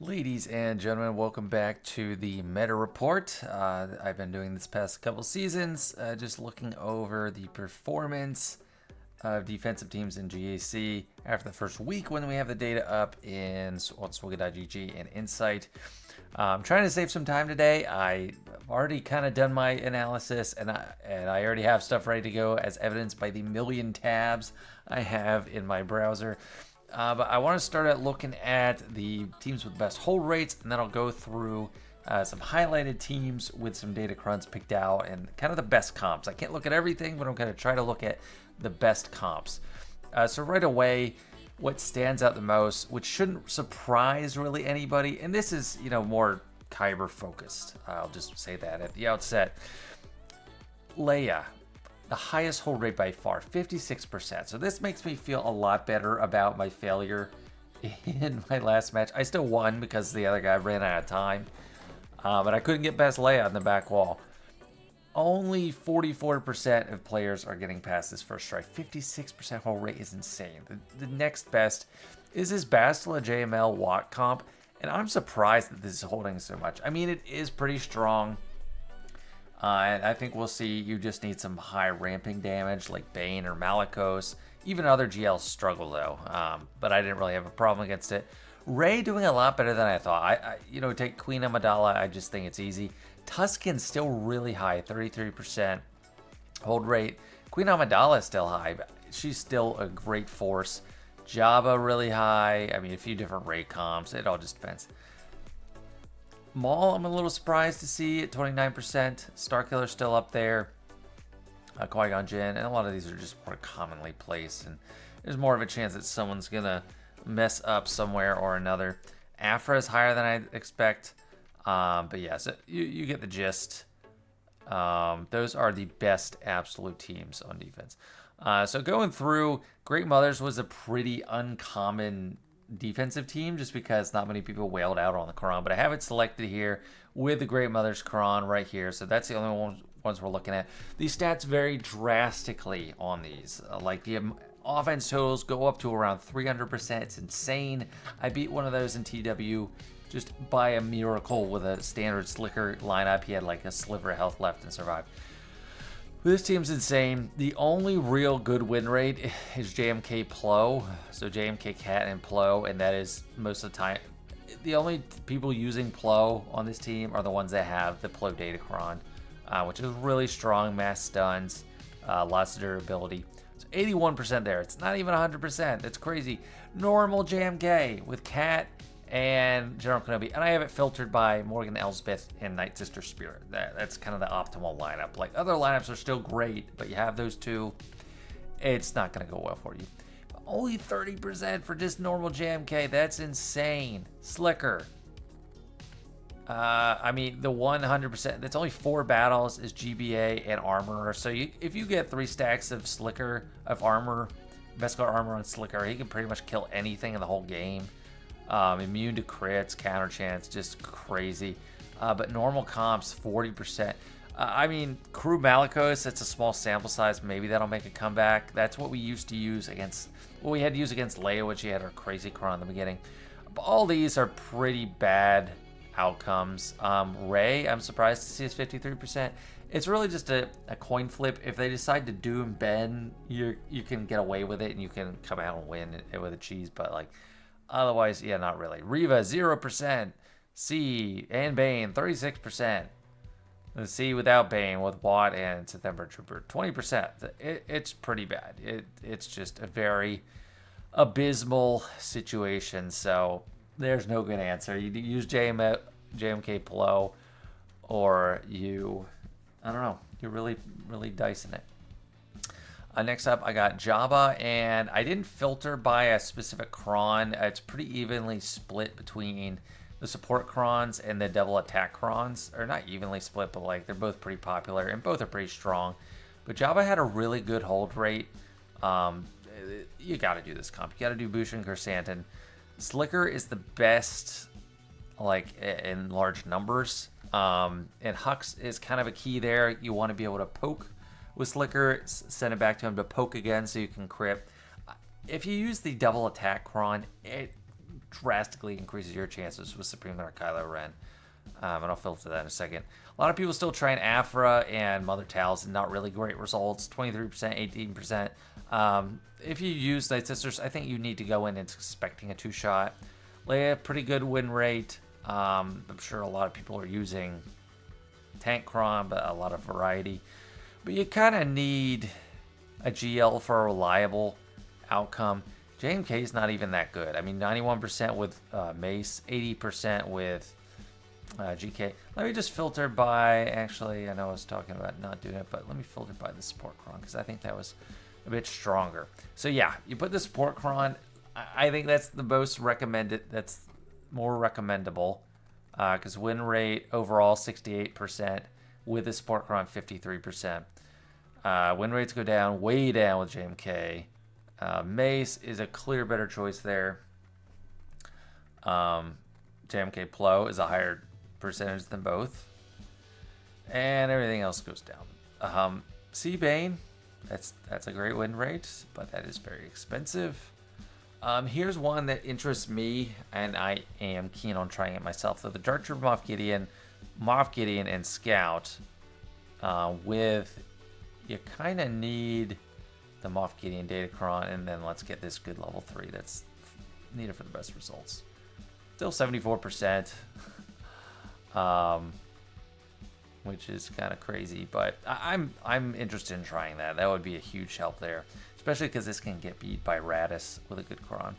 Ladies and gentlemen, welcome back to the Meta Report. I've been doing this past couple seasons, just looking over the performance of defensive teams in GAC after the first week when we have the data up in Swigga.gg and Insight. I'm trying to save some time today. I've already kind of done my analysis, and I already have stuff ready to go, as evidenced by the million tabs I have in my browser. But I want to start at looking at the teams with best hold rates, and then I'll go through some highlighted teams with some data crunch picked out and kind of the best comps. I can't look at everything, but I'm going to try to look at the best comps. So right away, what stands out the most, which shouldn't surprise really anybody, and this is, more Kyber focused. I'll just say that at the outset. Leia. The highest hold rate by far, 56%. So this makes me feel a lot better about my failure in my last match. I still won because the other guy ran out of time. But I couldn't get past Leia on the back wall. Only 44% of players are getting past this first try. 56% hold rate is insane. The next best is this Bastilla JML Wat comp. And I'm surprised that this is holding so much. I mean, it is pretty strong. And I think we'll see you just need some high ramping damage like Bane or Malgus. Even other GLs struggle though, but I didn't really have a problem against it. Rey doing a lot better than I thought. I take Queen Amidala, I just think it's easy. Tuskens still really high, 33% hold rate. Queen Amidala is still high, but she's still a great force. Jabba really high. I mean, a few different Rey comps. It all just depends. Maul, I'm a little surprised to see at 29%. Starkiller still up there. Qui-Gon Jinn, and a lot of these are just more commonly placed, and there's more of a chance that someone's gonna mess up somewhere or another. Afra is higher than I expect, but yeah, so you get the gist. Those are the best absolute teams on defense. So going through, Great Mothers was a pretty uncommon defensive team just because not many people wailed out on the Quran, but I have it selected here with the Great Mother's Quran right here, so that's the only ones we're looking at. These stats vary drastically on these, like the offense totals go up to around 300%. It's insane. I beat one of those in TW just by a miracle with a standard Slicker lineup. He had like a sliver of health left and survived. This team's insane. The only real good win rate is JMK Plo. So JMK Cat and Plo, and that is most of the time. The only people using Plo on this team are the ones that have the Plo Datacron, which is really strong, mass stuns, lots of durability. So 81% there. It's not even 100%. That's crazy. Normal JMK with Cat and General Kenobi, and I have it filtered by Morgan Elsbeth and Night Sister Spirit. That's kind of the optimal lineup. Like, other lineups are still great, but you have those two, it's not going to go well for you. But only 30% for just normal JMK. That's insane. Slicker. I mean, the 100%, that's only 4 battles is GBA and Armorer. So if you get 3 stacks of Slicker, of armor, Beskar armor on Slicker, he can pretty much kill anything in the whole game. Immune to crits, counter chance, just crazy. But normal comps, 40%. I mean, Crew Malgus, that's a small sample size. Maybe that'll make a comeback. That's what we used to use against, well, we had to use against Leia, which she had her crazy Quran in the beginning. But all these are pretty bad outcomes. Rey, I'm surprised to see is 53%. It's really just a coin flip. If they decide to doom Ben, you can get away with it and you can come out and win it with a cheese, but like, otherwise, yeah, not really. Reva, 0%. C and Bane, 36%. The C without Bane with Watt and September Trooper, 20%. It's pretty bad. It's just a very abysmal situation. So there's no good answer. You use JMK Plo, or you, I don't know, you're really dicing it. Next up, I got Jabba, and I didn't filter by a specific cron. It's pretty evenly split between the support crons and the double attack crons. Or not evenly split, but like they're both pretty popular, and both are pretty strong. But Jabba had a really good hold rate. You got to do this comp. You got to do Bush and Kersantin. Slicker is the best, like, in large numbers. And Hux is kind of a key there. You want to be able to poke with Slicker, send it back to him to poke again so you can crit. If you use the double attack cron, it drastically increases your chances with Supreme Leader Kylo Ren. And I'll filter that in a second. A lot of people still trying Afra and Mother Tals, and not really great results. 23%, 18%. If you use Night Sisters, I think you need to go in and expecting a 2-shot. Leia, pretty good win rate. I'm sure a lot of people are using Tank Cron, but a lot of variety. But you kind of need a GL for a reliable outcome. JMK is not even that good. I mean, 91% with Mace, 80% with GK. Let me just filter by, actually, I know I was talking about not doing it, but let me filter by the support cron, because I think that was a bit stronger. So yeah, you put the support cron, I think that's the most recommended, that's more recommendable, because win rate overall 68%, with the support cron 53%. Win rates go down, way down with JMK. Mace is a clear better choice there. JMK Plo is a higher percentage than both, and everything else goes down. C-Bane, that's a great win rate, but that is very expensive. Here's one that interests me, and I am keen on trying it myself. So the Dark Trooper Moff Gideon, and Scout, with, you kind of need the Moff Gideon Datacron, and then let's get this good level 3 that's needed for the best results. Still 74%, which is kind of crazy, but I'm interested in trying that. That would be a huge help there, especially because this can get beat by Raddus with a good cron.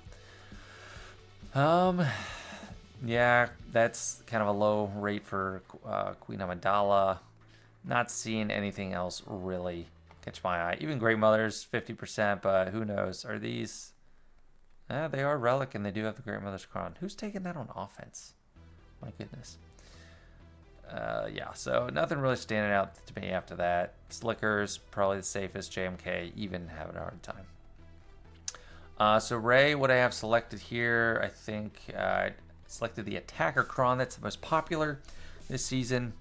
Yeah, that's kind of a low rate for Queen Amidala. Not seeing anything else really catch my eye. Even Great Mothers, 50%, but who knows? Are these... they are Relic, and they do have the Great Mother's Crown. Who's taking that on offense? My goodness. Yeah, so nothing really standing out to me after that. Slicker's probably the safest. JMK, even having a hard time. So Rey, what I have selected here, I think I selected the Attacker Cron. That's the most popular this season.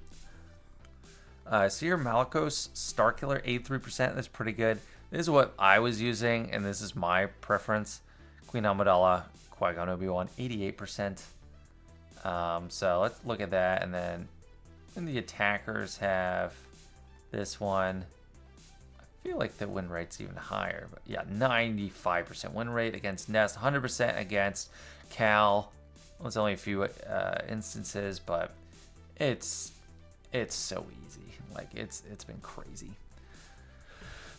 Seer Malgus Starkiller, 83%. That's pretty good. This is what I was using, and this is my preference. Queen Amidala, Qui-Gon Obi-Wan, 88%. So let's look at that, and then the attackers have this one. I feel like the win rate's even higher, but yeah, 95% win rate against Nest, 100% against Cal. Well, it's only a few instances, but it's so easy. Like, it's been crazy.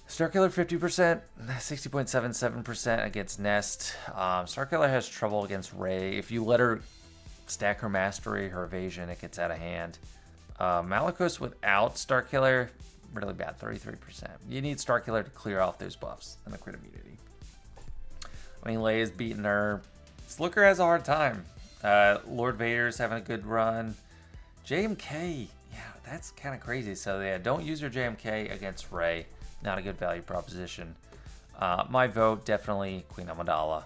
Starkiller 50%, 60.77% against Nest. Starkiller has trouble against Rey. If you let her stack her mastery, her evasion, it gets out of hand. Malgus without Starkiller, really bad, 33%. You need Starkiller to clear off those buffs and the crit immunity. I mean, Leia's beating her. Slicker has a hard time. Lord Vader's having a good run. JMK, yeah, that's kind of crazy. So yeah, don't use your JMK against Rey. Not a good value proposition. My vote, definitely Queen Amidala.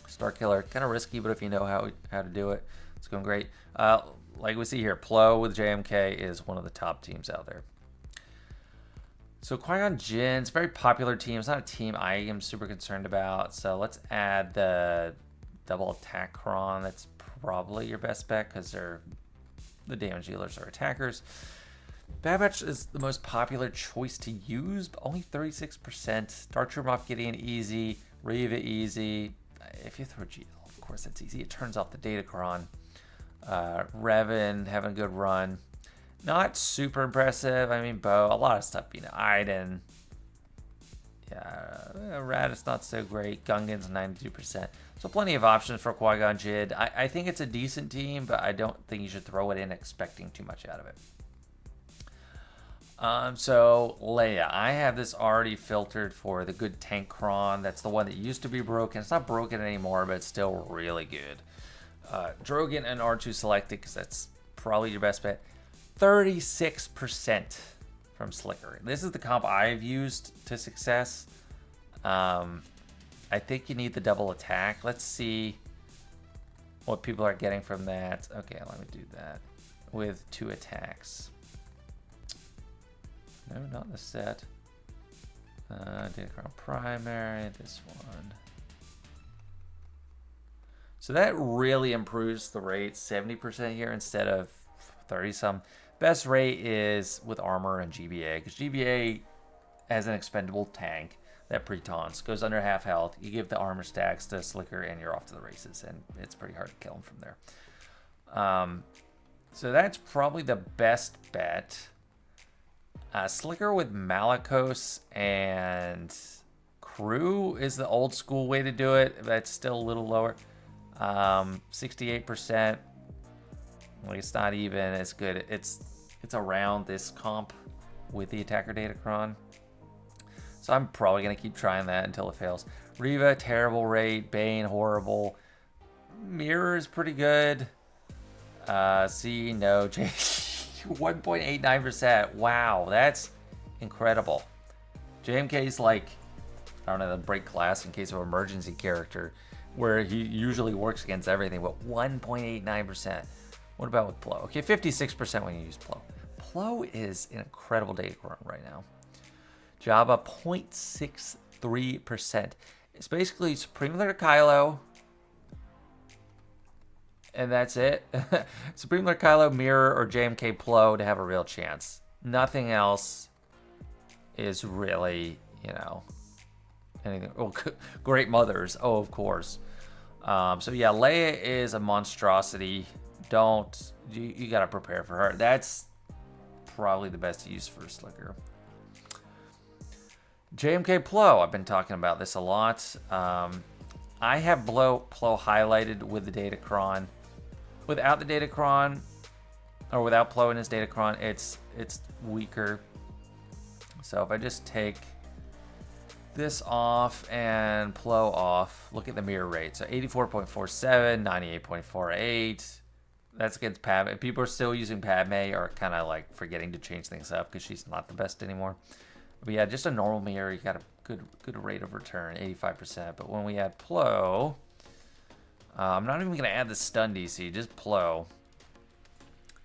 Starkiller, kind of risky, but if you know how to do it, it's going great. Like we see here, Plo with JMK is one of the top teams out there. So Qui-Gon Jinn, it's a very popular team. It's not a team I am super concerned about. So let's add the double attack cron. That's probably your best bet because the damage dealers are attackers. Bad Batch is the most popular choice to use, but only 36%. Dark Trooper Moff Gideon, easy. Reva, easy. If you throw GL, of course that's easy. It turns off the Datacron. Revan, having a good run. Not super impressive. I mean, Bo, a lot of stuff, Iden. Yeah, Raddus, not so great. Gungans, 92%. So plenty of options for Qui-Gon Jinn. I think it's a decent team, but I don't think you should throw it in expecting too much out of it. So Leia, I have this already filtered for the good tank cron. That's the one that used to be broken. It's not broken anymore, but it's still really good. Drogon and R2 selected because that's probably your best bet. 36% from Slicker. This is the comp I've used to success. I think you need the double attack. Let's see what people are getting from that. Okay, let me do that with 2 attacks. No, not the set. Datacron primary, this one. So that really improves the rate, 70% here instead of 30-some. Best rate is with armor and GBA, because GBA has an expendable tank that pre-taunts, goes under half health. You give the armor stacks to Slicker, and you're off to the races, and it's pretty hard to kill him from there. So that's probably the best bet. Slicker with Malgus and Crew is the old school way to do it. That's still a little lower. 68%. Like, it's not even as good. It's around this comp with the attacker datacron. So I'm probably gonna keep trying that until it fails. Reva, terrible rate. Bane, horrible. Mirror is pretty good. C, no. J, 1.89%. Wow, that's incredible. JMK's like, I don't know, the break class in case of emergency character, where he usually works against everything, but 1.89%. What about with Plo? Okay, 56% when you use Plo. Plo is an incredible datacron right now. Jabba, 0.63%. It's basically Supreme Leader Kylo, and that's it. Supreme Leader Kylo, Mirror, or JMK Plo to have a real chance. Nothing else is really, you know, anything. Oh, Great Mothers. Oh, of course. So yeah, Leia is a monstrosity. You gotta prepare for her. That's probably the best use for Slicker. JMK Plo, I've been talking about this a lot. I have Plo highlighted with the datacron. Without the datacron, or without Plo in his datacron, it's weaker. So if I just take this off and Plo off, look at the mirror rate. So 84.47, 98.48. That's against Padme. People are still using Padme, or kind of like forgetting to change things up because she's not the best anymore. But yeah, just a normal mirror, you got a good rate of return, 85%. But when we add Plo, I'm not even going to add the stun DC, just Plo,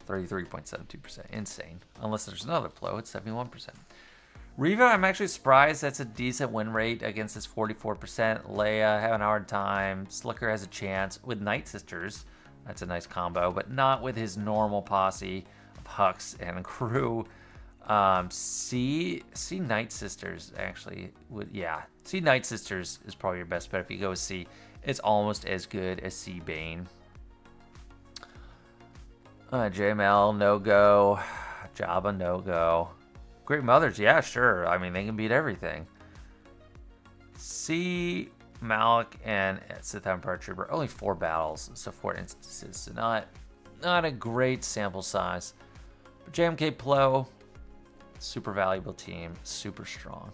33.72%. Insane. Unless there's another Plo, it's 71%. Reva, I'm actually surprised. That's a decent win rate against this 44%. Leia, having a hard time. Slicker has a chance. With Night Sisters, that's a nice combo, but not with his normal posse of Hux and Crew. C Night Sisters actually would, yeah. C Night Sisters is probably your best bet if you go with C. It's almost as good as C Bane. JML no go. Jabba no go. Great Mothers, yeah, sure. I mean, they can beat everything. C Malik and Sith Empire Trooper, only 4 battles, so 4 instances, so not a great sample size. But JMK Plo, super valuable team, super strong.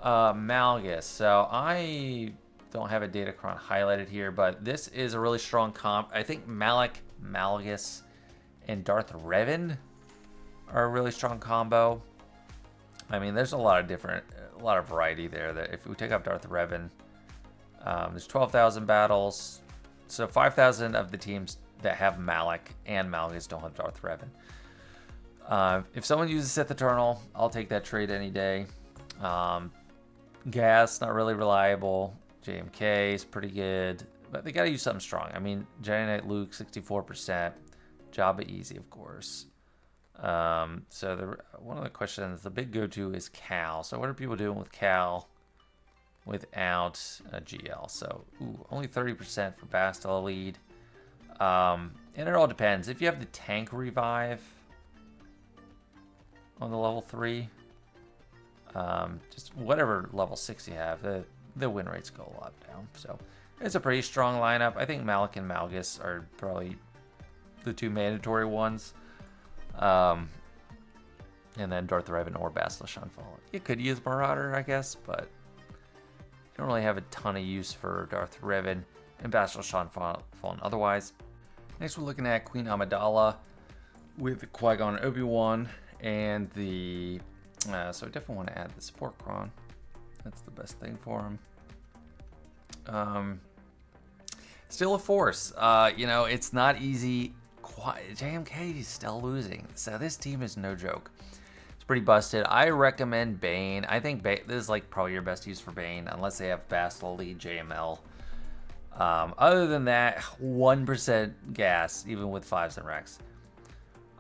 Malgus, so I don't have a datacron highlighted here, but this is a really strong comp. I think Malik, Malgus, and Darth Revan are a really strong combo. I mean, there's a lot of variety there. That if we take up Darth Revan, there's 12,000 battles, so 5,000 of the teams that have Malik and Malgus don't have Darth Revan. If someone uses Sith Eternal, I'll take that trade any day. Gas, not really reliable. JMK is pretty good, but they gotta use something strong. I mean, Jedi Knight Luke, 64%. Jabba easy, of course. So one of the questions, the big go-to is Cal. So what are people doing with Cal without a GL? So only 30% for Bastilla lead. And it all depends. If you have the tank revive on the level 3, just whatever level 6 you have, the win rates go a lot down. So it's a pretty strong lineup. I think Malik and Malgus are probably the 2 mandatory ones. And then Darth Revan or Bastilla Shanfall. You could use Marauder, I guess, but you don't really have a ton of use for Darth Revan and Bastilla Shanfall otherwise. Next, we're looking at Queen Amidala with Qui-Gon and Obi-Wan, and the so I definitely want to add the support cron. That's the best thing for him. Still a force. You know, it's not easy. JMK is still losing, so this team is no joke. It's pretty busted. I recommend Bane. I think this is like probably your best use for Bane, unless they have Bastilla lead JML. Other than that, 1% gas, even with 5s and Rex.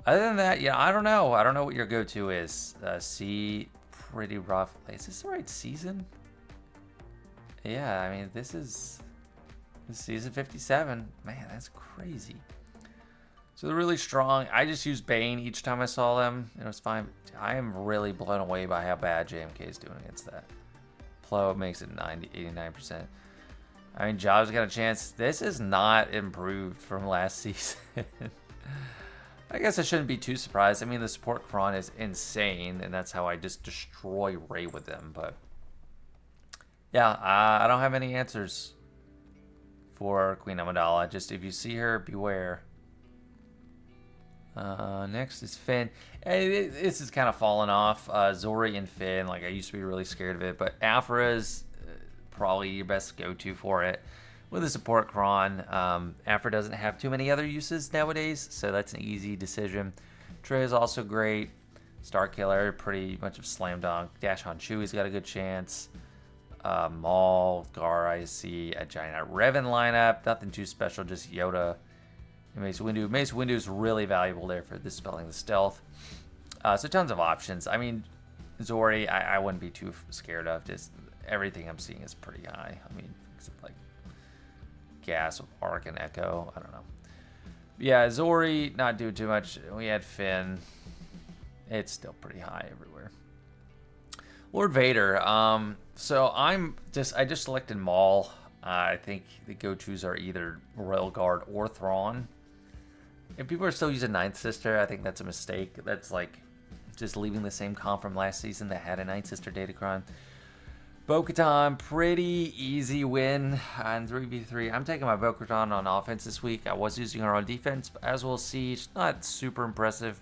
Other than that, yeah, I don't know. I don't know what your go-to is. C, pretty rough. Is this the right season? Yeah, I mean, this is season 57. Man, that's crazy. So they're really strong. I just used Bane each time I saw them, and it was fine. I am really blown away by how bad JMK is doing against that. Plo makes it 89%. I mean, Jabba's got a chance. This is not improved from last season. I guess I shouldn't be too surprised. I mean, the support cron is insane, and that's how I just destroy Rey with them. But yeah, I don't have any answers for Queen Amidala. Just if you see her, beware. Next is Finn. This is kind of fallen off. Zori and Finn, like I used to be really scared of it, but Afra is probably your best go-to for it. With the support cron, Afra doesn't have too many other uses nowadays, so that's an easy decision. Traya is also great. Starkiller, pretty much of slam dunk. Dash Han Chewie's got a good chance. Maul, Gar, I see a giant Revan lineup. Nothing too special, just Yoda. Mace Windu. Mace Windu is really valuable there for dispelling the stealth. So tons of options. I mean, Zori, I wouldn't be too scared of. Just everything I'm seeing is pretty high. I mean, except like Gas, Arc, and Echo. I don't know. Yeah, Zori, not doing too much. We had Finn. It's still pretty high everywhere. Lord Vader. So I just selected Maul. I think the go-tos are either Royal Guard or Thrawn. If people are still using Ninth Sister, I think that's a mistake. That's like just leaving the same comp from last season that had a Ninth Sister Datacron. Bo-Katan, pretty easy win on 3v3. I'm taking my Bo-Katan on offense this week. I was using her on defense, but as we'll see, she's not super impressive.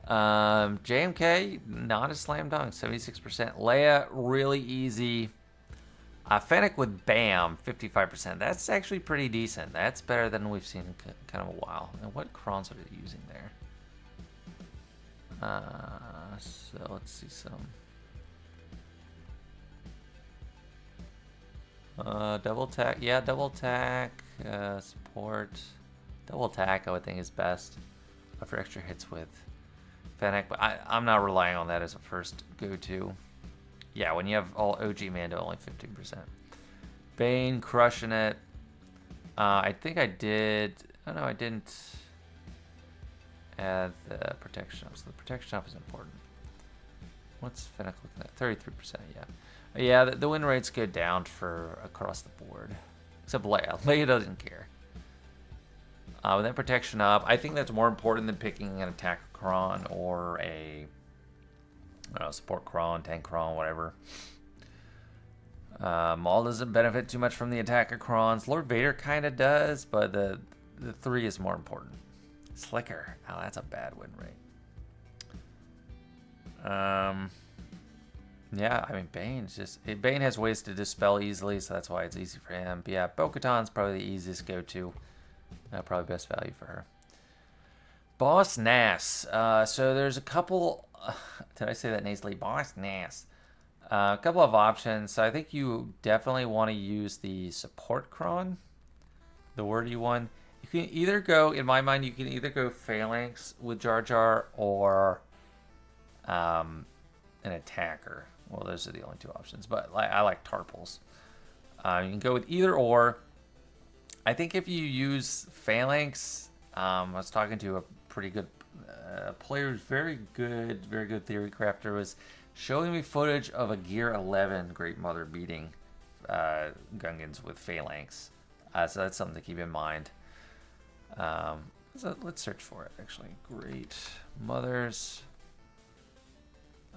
JMK, not a slam dunk, 76%. Leia, really easy. Fennec with BAM, 55%. That's actually pretty decent. That's better than we've seen in kind of a while. And what crons are they using there? So let's see some. Double tack. Yeah, double tack. Support. Double tack, I would think, is best. For extra hits with Fennec. But I'm not relying on that as a first go-to. Yeah, when you have all OG Mando, only 15%. Bane, crushing it. I think I did... Oh, no, I didn't add the protection up. So the protection up is important. What's Fennec looking at? 33%, yeah. Yeah, the win rates go down for across the board. Except Leia. Leia doesn't care. With that protection up, I think that's more important than picking an attack cron or a... I don't know, support cron, tank cron, whatever. Maul doesn't benefit too much from the attacker crons. Lord Vader kind of does, but the 3 is more important. Slicker. Oh, that's a bad win rate. Yeah, I mean, Bane has ways to dispel easily, so that's why it's easy for him. But yeah, Bo-Katan's probably the easiest go-to. Probably best value for her. Boss Nass. So there's a couple... did I say that nasally? Boss Nass. A couple of options. So I think you definitely want to use the support cron, the wordy one. You can either go, in my mind, you can either go Phalanx with Jar Jar or an attacker. Well, those are the only 2 options, but I like Tarpals. You can go with either or. I think if you use Phalanx, I was talking to a pretty good player who's very good theory crafter, was showing me footage of a Gear 11 Great Mother beating Gungans with Phalanx. So that's something to keep in mind. So let's search for it, actually. Great Mothers.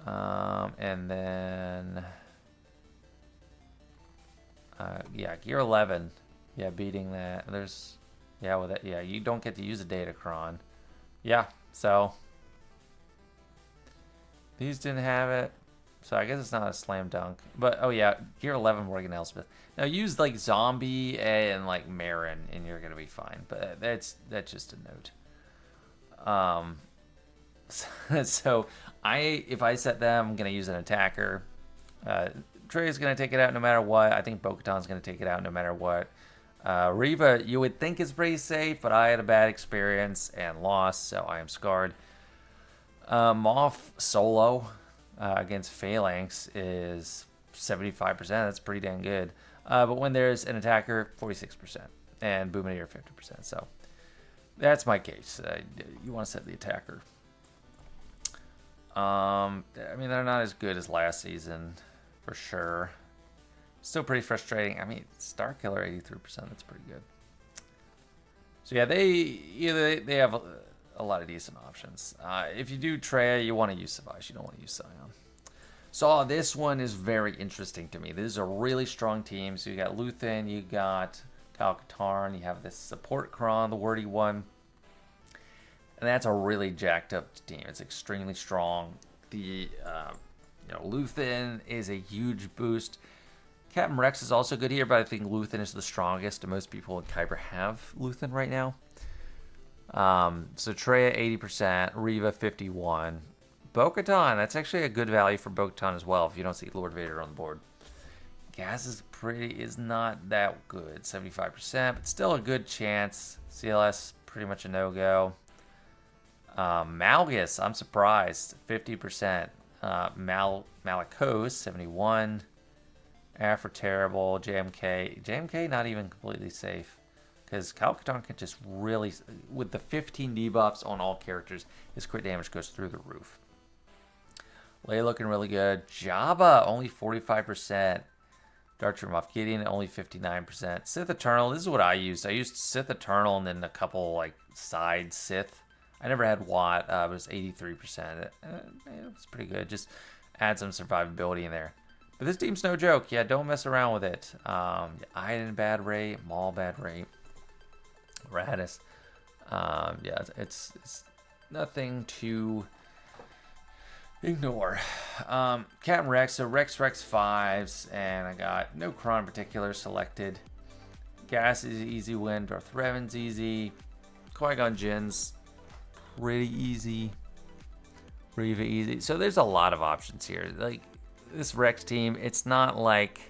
And then... yeah, Gear 11. Yeah, beating that. There's... Yeah, with that, yeah, you don't get to use a Datacron. Yeah, so... These didn't have it, so I guess it's not a slam dunk. But, oh yeah, Gear 11, Morgan Elspeth. Now, use, like, Zombie and, like, Marin, and you're going to be fine. But that's just a note. So, if I set them, I'm going to use an attacker. Traya's going to take it out no matter what. I think Bo-Katan's going to take it out no matter what. Reva, you would think is pretty safe, but I had a bad experience and lost, so I am scarred. Moff solo against Phalanx is 75%. That's pretty dang good. But when there's an attacker, 46%. And Boomineer, 50%. So that's my case. You want to set the attacker. I mean, they're not as good as last season, for sure. Still pretty frustrating. I mean, Starkiller 83%. That's pretty good. So yeah, they have a lot of decent options. If you do Traya, you want to use Savage. You don't want to use Scion. So this one is very interesting to me. This is a really strong team. So you got Luthen, you got Kyle Katarn, you have this support Kron, the wordy one. And that's a really jacked up team. It's extremely strong. The Luthen is a huge boost. Captain Rex is also good here, but I think Luthen is the strongest, and most people in Kyber have Luthen right now. So Traya 80%, Reva 51%. Bo-Katan, that's actually a good value for Bo-Katan as well if you don't see Lord Vader on the board. Gas is not that good, 75%, but still a good chance. CLS pretty much a no-go. Malgus, I'm surprised, 50%. Malakos, 71%. Afra terrible. JMK not even completely safe. Because Kyle Katarn can just really, with the 15 debuffs on all characters, his crit damage goes through the roof. Leia looking really good. Jabba, only 45%. Darcher Moff Gideon, only 59%. Sith Eternal, this is what I used. I used Sith Eternal and then a couple like side Sith. I never had Wat, but it was 83%. It's pretty good. Just add some survivability in there. But this team's no joke. Yeah, don't mess around with it. Iden bad rate, Maul bad rate, Raddus. Yeah, it's nothing to ignore. Captain Rex, so Rex 5s, and I got no Kron in particular selected. Gas is easy win, Darth Revan's easy. Qui-Gon Jinn's pretty easy. Reva easy. So there's a lot of options here. Like this Rex team, it's not like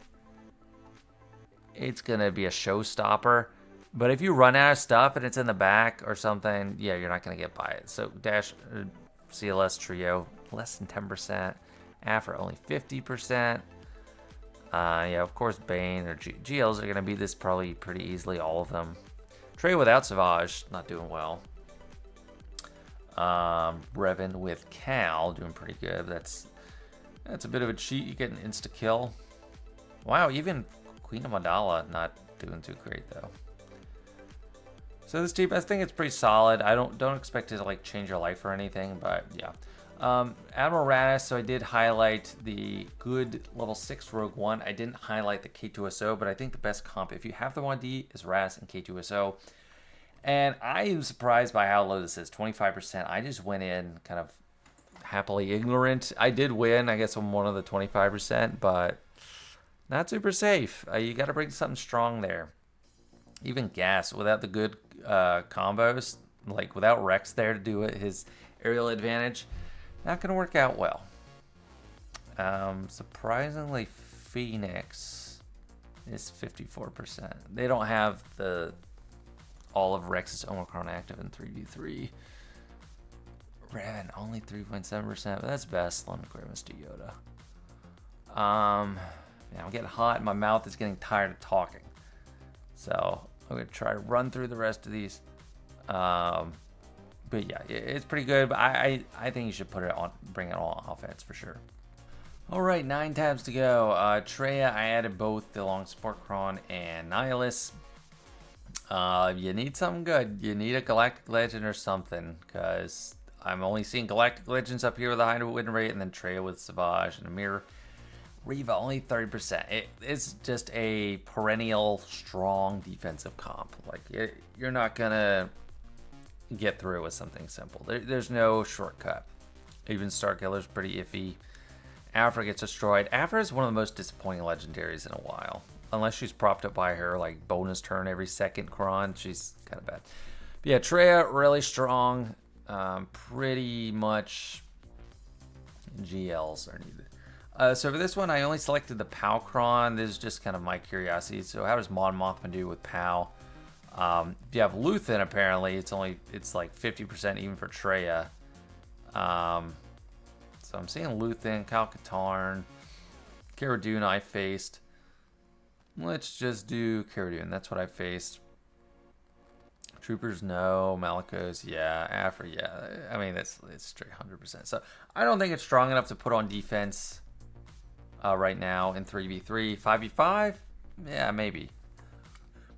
it's gonna be a showstopper. But if you run out of stuff and it's in the back or something, yeah, you're not gonna get by it. So Dash CLS trio, less than 10%. Afra only 50%. Yeah, of course Bane or GLs are gonna beat this probably pretty easily, all of them. Traya without Savage, not doing well. Revan with Cal, doing pretty good. That's a bit of a cheat. You get an insta kill. Wow, even Queen Amidala not doing too great though. So this team, I think it's pretty solid. I don't expect it to like change your life or anything, but yeah. Admiral Raddus, so I did highlight the good level 6 Rogue One. I didn't highlight the K2SO, but I think the best comp, if you have the 1D, is Raddus and K2SO. And I am surprised by how low this is, 25%. I just went in kind of happily ignorant. I did win, I guess, on one of the 25%, but not super safe. You got to bring something strong there. Even Gas, without the good combos, like without Rex there to do it, his aerial advantage, not going to work out well. Surprisingly, Phoenix is 54%. They don't have all of Rex's Omicron active in 3v3. Revan only 3.7%, but that's best. London Grimace to Yoda. Yeah, I'm getting hot. My mouth is getting tired of talking. So I'm going to try to run through the rest of these. But yeah, it's pretty good. But I think you should put it on, bring it on offense for sure. All right, 9 tabs to go. Traya, I added both the long support Kron and Nihilus. You need something good. You need a Galactic Legend or something, because I'm only seeing Galactic Legends up here with a high win rate, and then Traya with Savage and Amir. Reva only 30%. It's just a perennial strong defensive comp. Like you're not gonna get through with something simple. There's no shortcut. Even Starkiller's pretty iffy. Afra gets destroyed. Afra is one of the most disappointing legendaries in a while. Unless she's propped up by her like bonus turn every second Kron, she's kind of bad. But yeah, Traya really strong. Pretty much GLs are needed. So for this one, I only selected the POW Cron. This is just kind of my curiosity. So how does Mon Mothma do with POW? If you have Luthen, apparently it's like 50% even for Traya. So I'm seeing Luthen, Kyle Katarn, Cara Dune I faced. Let's just do Cara Dune. That's what I faced. Troopers, no. Malgus, yeah. Afra, yeah. I mean, it's straight 100%. So I don't think it's strong enough to put on defense right now in 3v3. 5v5, yeah, maybe.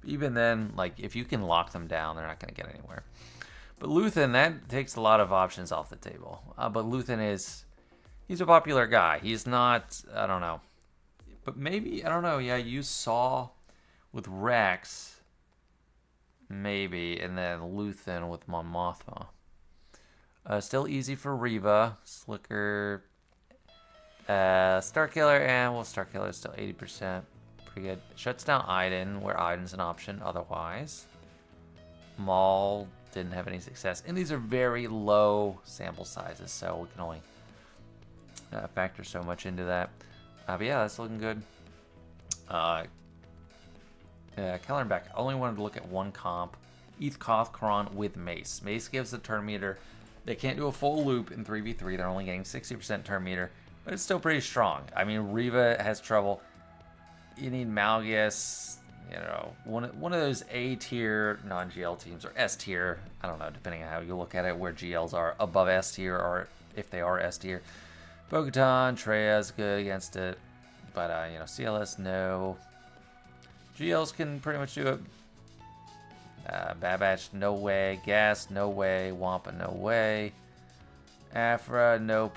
But even then, like, if you can lock them down, they're not going to get anywhere. But Luthen, that takes a lot of options off the table. But Luthen he's a popular guy. He's not, I don't know. But maybe, I don't know, yeah, you saw with Rex, maybe, and then Luthen with Mon Mothma. Still easy for Reva, Slicker, Starkiller, and well, Starkiller is still 80%. Pretty good. Shuts down Iden, where Iden's an option otherwise. Maul didn't have any success. And these are very low sample sizes, so we can only factor so much into that. But yeah, that's looking good. Kellerback, I only wanted to look at one comp. Eeth Koth Kron with Mace. Mace gives the turn meter. They can't do a full loop in 3v3. They're only getting 60% turn meter. But it's still pretty strong. I mean, Reva has trouble. You need Malgus, you know, one of those A-tier non-GL teams, or S-tier, I don't know, depending on how you look at it, where GLs are above S-tier, or if they are S-tier. Bo-Katan, Traya's good against it, but, you know, CLS, no. GLs can pretty much do it. Bad Batch, no way. Gas, no way. Wampa, no way. Afra, nope.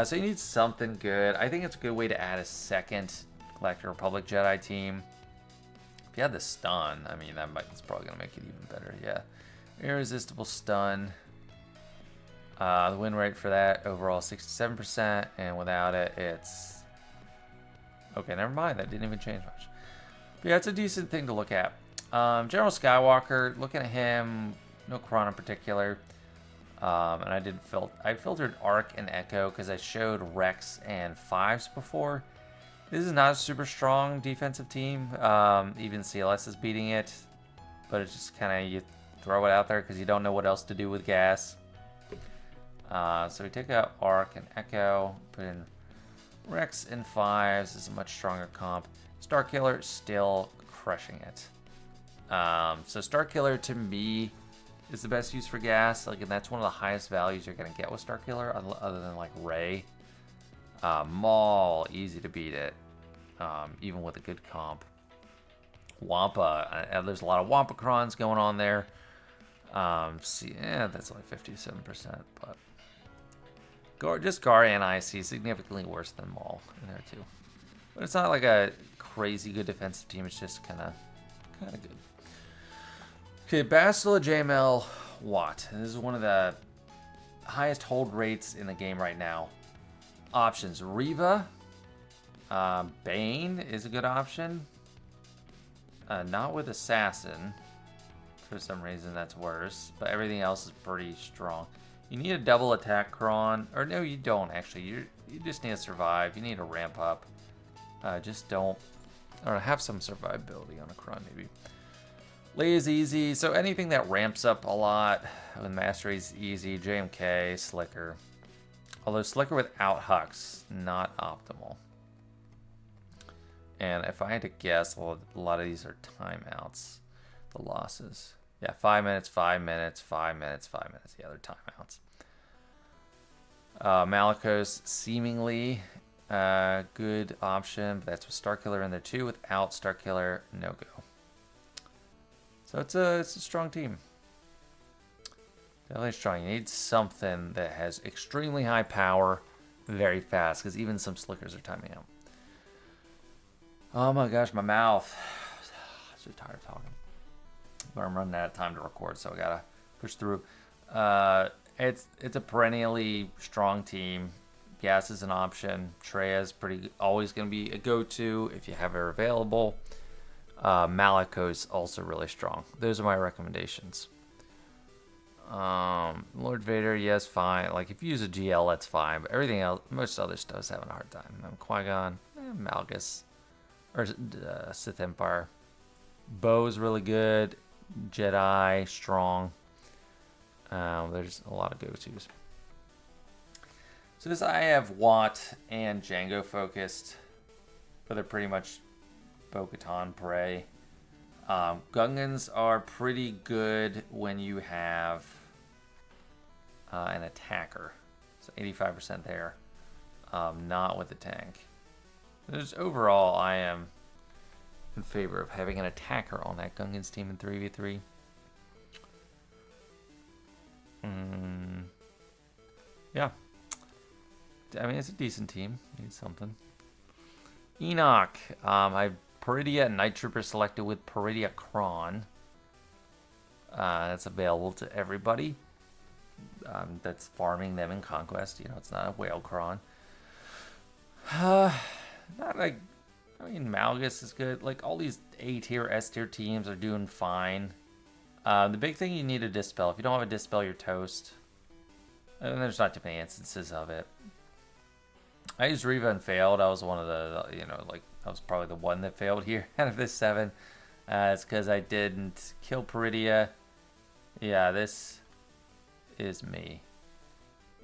So you need something good. I think it's a good way to add a second Galactic Republic Jedi team. If you had the stun, I mean, that's probably going to make it even better. Yeah. Irresistible stun. The win rate for that, overall 67%. And without it, it's... Okay, never mind. That didn't even change much. But yeah, it's a decent thing to look at. General Skywalker, looking at him, no Kron in particular. And I filtered Arc and Echo because I showed Rex and Fives before. This is not a super strong defensive team. Even CLS is beating it. But it's just kind of, you throw it out there because you don't know what else to do with gas. So we take out Arc and Echo, put in Rex and Fives. This is a much stronger comp. Starkiller still crushing it. So Starkiller to me is the best use for gas. Like, and that's one of the highest values you're gonna get with Starkiller, other than like Rey. Maul, easy to beat it, even with a good comp. Wampa, there's a lot of Wampa Crons going on there. See, yeah, that's only 57%, but just Gar and IC significantly worse than Maul in there too. But it's not like a crazy good defensive team. It's just kind of good. Okay, Bastilla JML Wat. This is one of the highest hold rates in the game right now. Options: Reva, Bane is a good option. Not with Assassin. For some reason, that's worse. But everything else is pretty strong. You need a double attack Kron, or no, you don't actually. You just need to survive. You need to ramp up. Just don't. I don't know, have some survivability on a Kron maybe. Leia's easy, so anything that ramps up a lot with Mastery's easy. JMK, Slicker. Although Slicker without Hux, not optimal. And if I had to guess, well, a lot of these are timeouts. The losses. Yeah, 5 minutes, 5 minutes, 5 minutes, 5 minutes. Yeah, they're timeouts. Malgus, seemingly good option, but that's with Starkiller in there too. Without Starkiller, no go. So it's a strong team. Definitely strong. You need something that has extremely high power very fast, because even some Slickers are timing out. Oh my gosh, my mouth. I'm so tired of talking. But I'm running out of time to record, so I gotta push through. It's a perennially strong team. Gas is an option. Traya is always going to be a go-to if you have her available. Maliko's also really strong. Those are my recommendations. Lord Vader, yes, fine. Like, if you use a GL, that's fine. But everything else, most other stuff's having a hard time. Qui-Gon, Malgus, or Sith Empire. Bo's really good. Jedi, strong. There's a lot of go-tos. So this I have Wat and Jango focused, but they're pretty much Bo-Katan, Prey. Gungans are pretty good when you have an attacker. So 85% there. Not with the tank. Just overall, I am in favor of having an attacker on that Gungans team in 3v3. Yeah. I mean, it's a decent team. Needs something. Enoch. I Peridia Night Trooper selected with Peridia Kron. That's available to everybody. That's farming them in Conquest. You know, it's not a whale Kron. Not like, I mean, Malgus is good. Like, all these A tier, S tier teams are doing fine. The big thing you need a Dispel. If you don't have a Dispel, you're toast. And there's not too many instances of it. I used Reva and failed. I was one of the, you know, like, I was probably the one that failed here out of this 7. It's because I didn't kill Peridia. Yeah, this is me.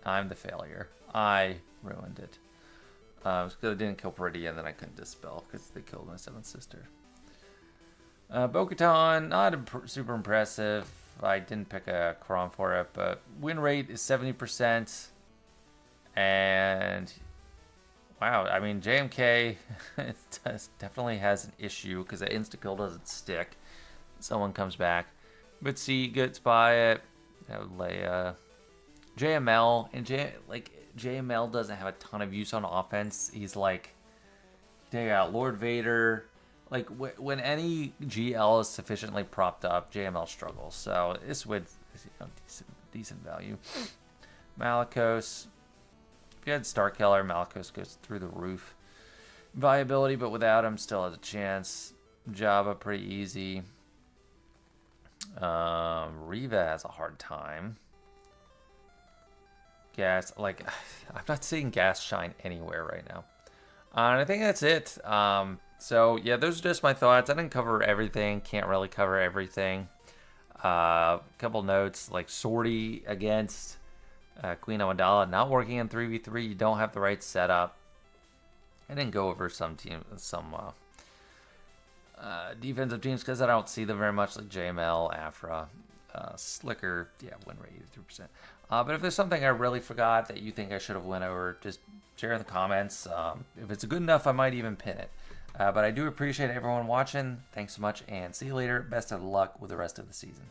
I'm the failure. I ruined it. Because I didn't kill Peridia and then I couldn't Dispel because they killed my 7th sister. Bo-Katan, not super impressive. I didn't pick a Kron for it, but win rate is 70%. And wow, I mean, JMK definitely has an issue because the insta-kill doesn't stick. Someone comes back. But C gets by it. Leia. JML. And JML doesn't have a ton of use on offense. He's like, take out Lord Vader. Like, when any GL is sufficiently propped up, JML struggles. So this would, you know, decent value. Malgus. If you had Starkiller, Malgus goes through the roof. Viability, but without him, still has a chance. Jabba, pretty easy. Reva has a hard time. Gas, like, I'm not seeing Gas shine anywhere right now. And I think that's it. So, yeah, those are just my thoughts. I didn't cover everything. Can't really cover everything. A couple notes, like Zori against Queen Amidala, not working in 3v3. You don't have the right setup. I didn't go over some defensive teams because I don't see them very much, like JML, Afra, Slicker. Yeah, win rate 83%. But if there's something I really forgot that you think I should have went over, just share in the comments. If it's good enough, I might even pin it. But I do appreciate everyone watching. Thanks so much, and see you later. Best of luck with the rest of the season.